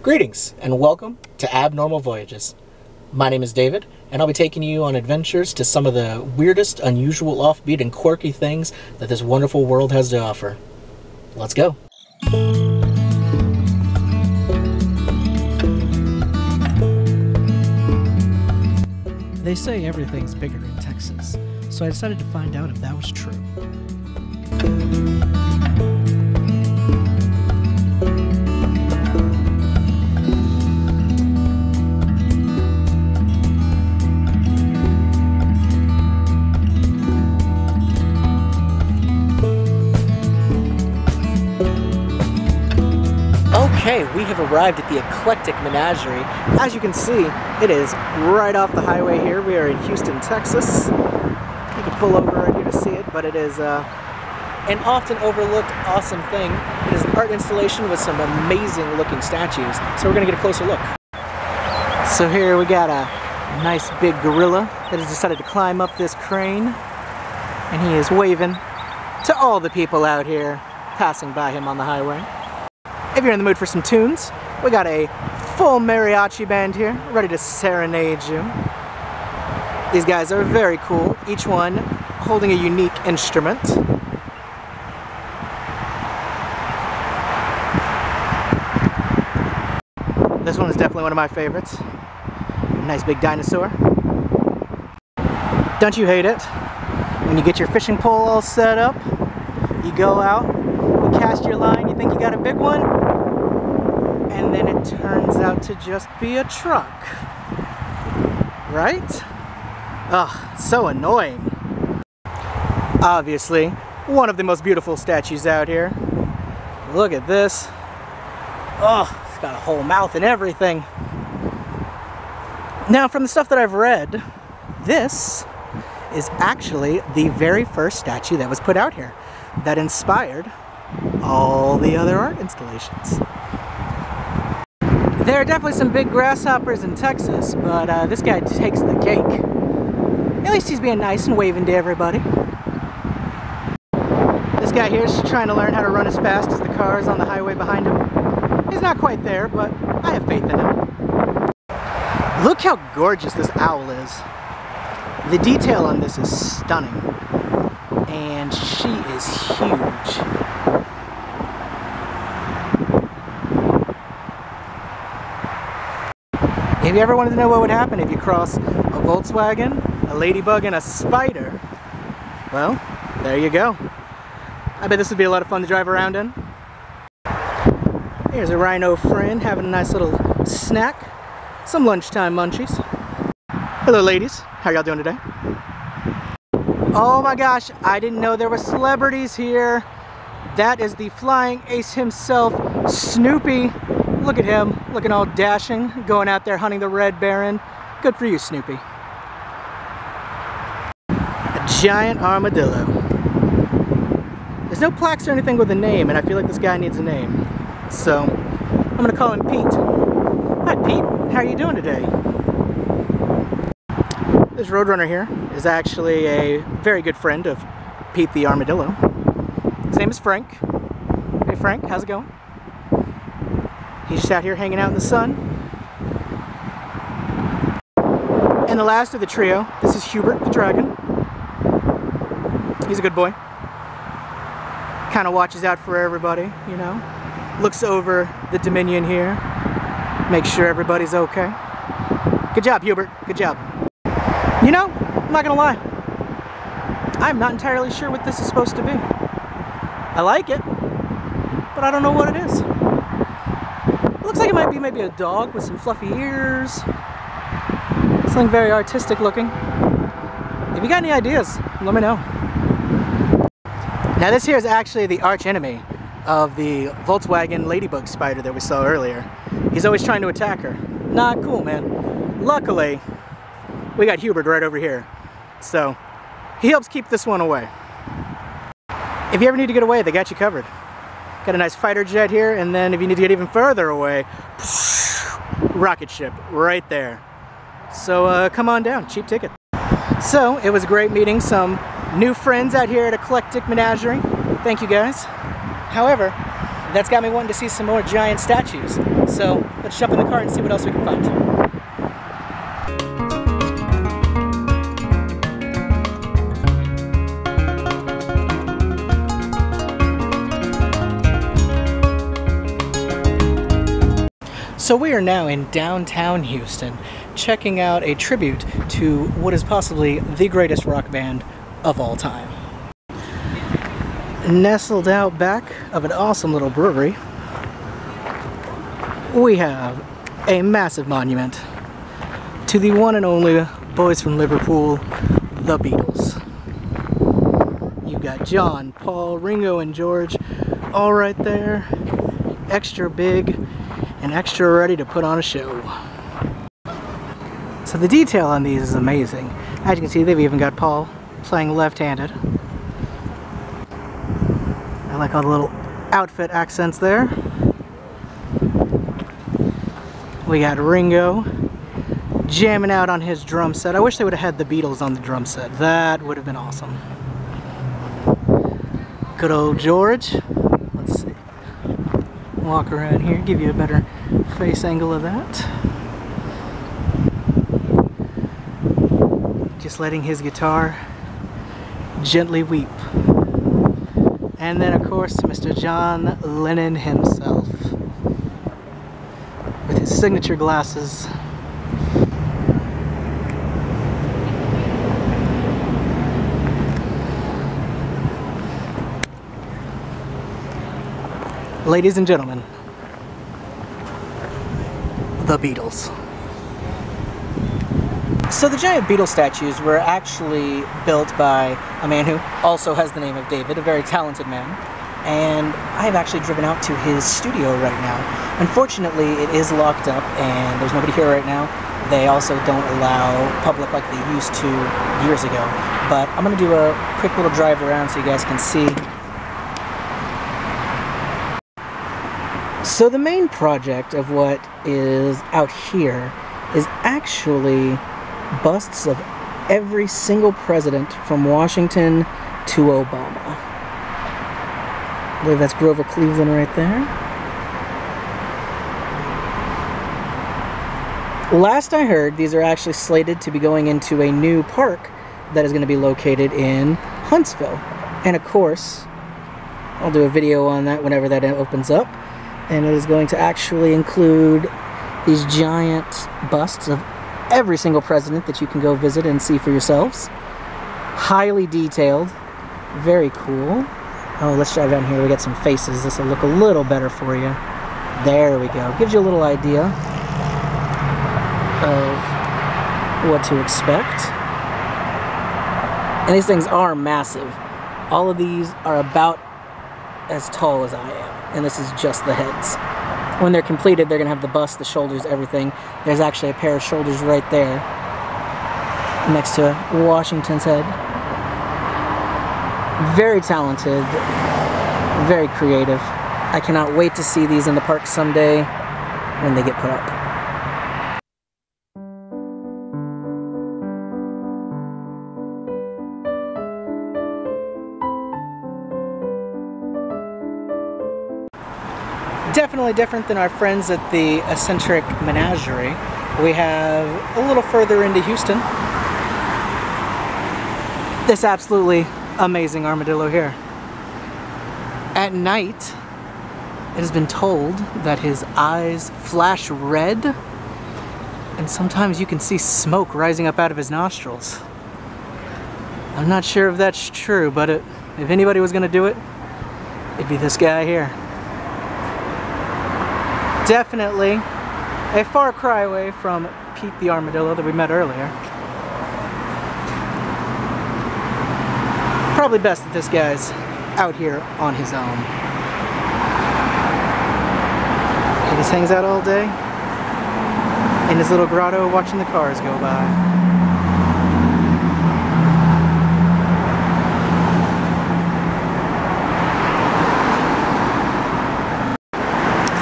Greetings and welcome to Abnormal Voyages. My name is David, and I'll be taking you on adventures to some of the weirdest, unusual, offbeat, and quirky things that this wonderful world has to offer. Let's go! They say everything's bigger in Texas, so I decided to find out if that was true. Okay, we have arrived at the eclectic menagerie. As you can see, it is right off the highway here. We are in Houston, Texas. You can pull over right here to see it, but it is an often overlooked awesome thing. It is an art installation with some amazing looking statues, so we're going to get a closer look. So here we got a nice big gorilla that has decided to climb up this crane, and he is waving to all the people out here passing by him on the highway. If you're in the mood for some tunes, we got a full mariachi band here, ready to serenade you. These guys are very cool, each one holding a unique instrument. This one is definitely one of my favorites. Nice big dinosaur. Don't you hate it? When you get your fishing pole all set up, you go out, you cast your line, you think you got a big one, and then it turns out to just be a truck. Right? Ugh, so annoying. Obviously, one of the most beautiful statues out here. Look at this. Oh, it's got a whole mouth and everything. Now, from the stuff that I've read, this is actually the very first statue that was put out here that inspired all the other art installations. There are definitely some big grasshoppers in Texas, but this guy takes the cake. At least he's being nice and waving to everybody. This guy here is trying to learn how to run as fast as the cars on the highway behind him. He's not quite there, but I have faith in him. Look how gorgeous this owl is. The detail on this is stunning. And she is huge. If you ever wanted to know what would happen if you cross a Volkswagen, a ladybug, and a spider, well, there you go. I bet this would be a lot of fun to drive around in. Here's a rhino friend having a nice little snack. Some lunchtime munchies. Hello ladies, how y'all doing today? Oh my gosh, I didn't know there were celebrities here. That is the flying ace himself, Snoopy. Look at him, looking all dashing, going out there hunting the Red Baron. Good for you, Snoopy. A giant armadillo. There's no plaques or anything with a name, and I feel like this guy needs a name. So, I'm gonna call him Pete. Hi Pete, how are you doing today? This roadrunner here is actually a very good friend of Pete the Armadillo. His name is Frank. Hey Frank, how's it going? He's just out here hanging out in the sun. And the last of the trio, this is Hubert the dragon. He's a good boy. Kind of watches out for everybody, you know. Looks over the Dominion here. Makes sure everybody's okay. Good job, Hubert. Good job. You know, I'm not gonna lie. I'm not entirely sure what this is supposed to be. I like it, but I don't know what it is. It looks like it might be maybe a dog with some fluffy ears. Something very artistic looking. If you got any ideas, let me know. Now this here is actually the arch enemy of the Volkswagen ladybug spider that we saw earlier. He's always trying to attack her. Not cool, man. Luckily, we got Hubert right over here. So, he helps keep this one away. If you ever need to get away, they got you covered. Got a nice fighter jet here, and then if you need to get even further away, rocket ship right there. So come on down, cheap ticket. So it was great meeting some new friends out here at Eclectic Menagerie. Thank you guys. However, that's got me wanting to see some more giant statues. So let's jump in the car and see what else we can find. So we are now in downtown Houston, checking out a tribute to what is possibly the greatest rock band of all time. Nestled out back of an awesome little brewery, we have a massive monument to the one and only boys from Liverpool, the Beatles. You've got John, Paul, Ringo, and George all right there, extra big and extra ready to put on a show. So the detail on these is amazing. As you can see, they've even got Paul playing left-handed. I like all the little outfit accents there. We got Ringo jamming out on his drum set. I wish they would have had the Beatles on the drum set. That would have been awesome. Good old George. Let's see. Walk around here, give you a better face angle of that. Just letting his guitar gently weep. And then of course Mr. John Lennon himself with his signature glasses. Ladies and gentlemen, the Beatles. So the giant Beatles statues were actually built by a man who also has the name of David, a very talented man, and I've actually driven out to his studio right now. Unfortunately, it is locked up and there's nobody here right now. They also don't allow public like they used to years ago, but I'm going to do a quick little drive around so you guys can see. So the main project of what is out here is actually busts of every single president from Washington to Obama. I believe that's Grover Cleveland right there. Last I heard, these are actually slated to be going into a new park that is going to be located in Huntsville. And of course, I'll do a video on that whenever that opens up. And it is going to actually include these giant busts of every single president that you can go visit and see for yourselves. Highly detailed. Very cool. Oh, let's drive down here. We got some faces. This will look a little better for you. There we go. Gives you a little idea of what to expect. And these things are massive. All of these are about as tall as I am. And this is just the heads. When they're completed, they're going to have the bust, the shoulders, everything. There's actually a pair of shoulders right there next to Washington's head. Very talented, very creative. I cannot wait to see these in the park someday when they get put up. Definitely different than our friends at the eccentric menagerie. We have a little further into Houston this absolutely amazing armadillo here. At night, it has been told that his eyes flash red, and sometimes you can see smoke rising up out of his nostrils. I'm not sure if that's true, but if anybody was going to do it, it'd be this guy here. Definitely a far cry away from Pete the Armadillo that we met earlier. Probably best that this guy's out here on his own. He just hangs out all day in his little grotto watching the cars go by.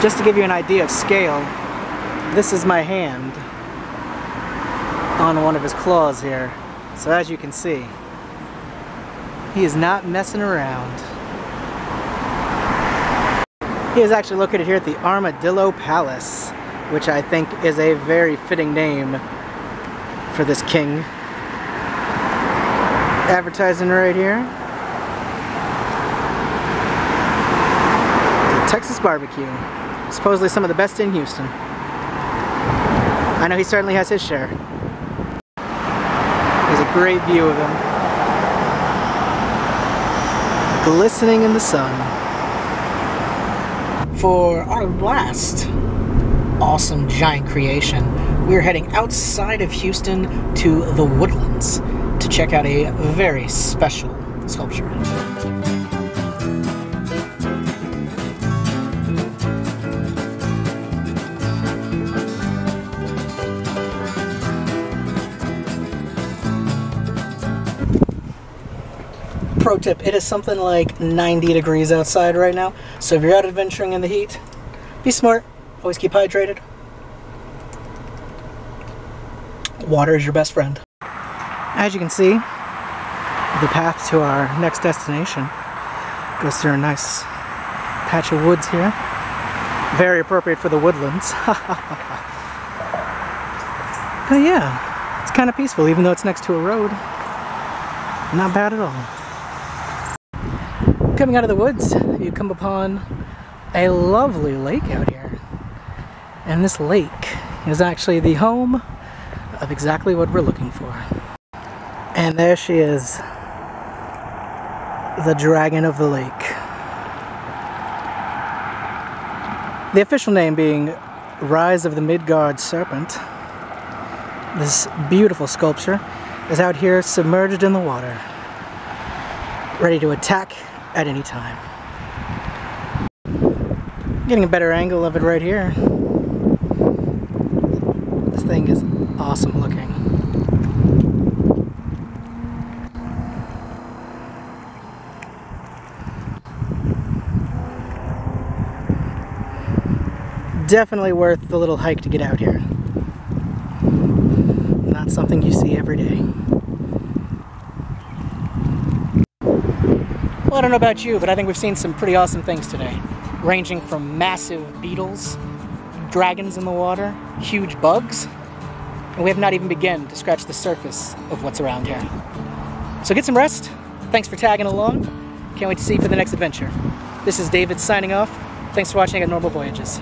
Just to give you an idea of scale, this is my hand on one of his claws here. So as you can see, he is not messing around. He is actually located here at the Armadillo Palace, which I think is a very fitting name for this king. Advertising right here. The Texas barbecue. Supposedly some of the best in Houston. I know he certainly has his share. There's a great view of him. Glistening in the sun. For our last awesome giant creation, we're heading outside of Houston to the Woodlands to check out a very special sculpture. Pro tip, it is something like 90 degrees outside right now, so if you're out adventuring in the heat, be smart, always keep hydrated. Water is your best friend. As you can see, the path to our next destination goes through a nice patch of woods here. Very appropriate for the Woodlands. But yeah, it's kind of peaceful even though it's next to a road. Not bad at all. Coming out of the woods, you come upon a lovely lake out here. And this lake is actually the home of exactly what we're looking for. And there she is, the dragon of the lake. The official name being Rise of the Midgard Serpent. This beautiful sculpture is out here submerged in the water, ready to attack at any time. Getting a better angle of it right here. This thing is awesome looking. Definitely worth the little hike to get out here. Not something you see every day. Well, I don't know about you, but I think we've seen some pretty awesome things today. Ranging from massive beetles, dragons in the water, huge bugs, and we have not even begun to scratch the surface of what's around here. So get some rest. Thanks for tagging along. Can't wait to see you for the next adventure. This is David signing off. Thanks for watching Abnormal Voyages.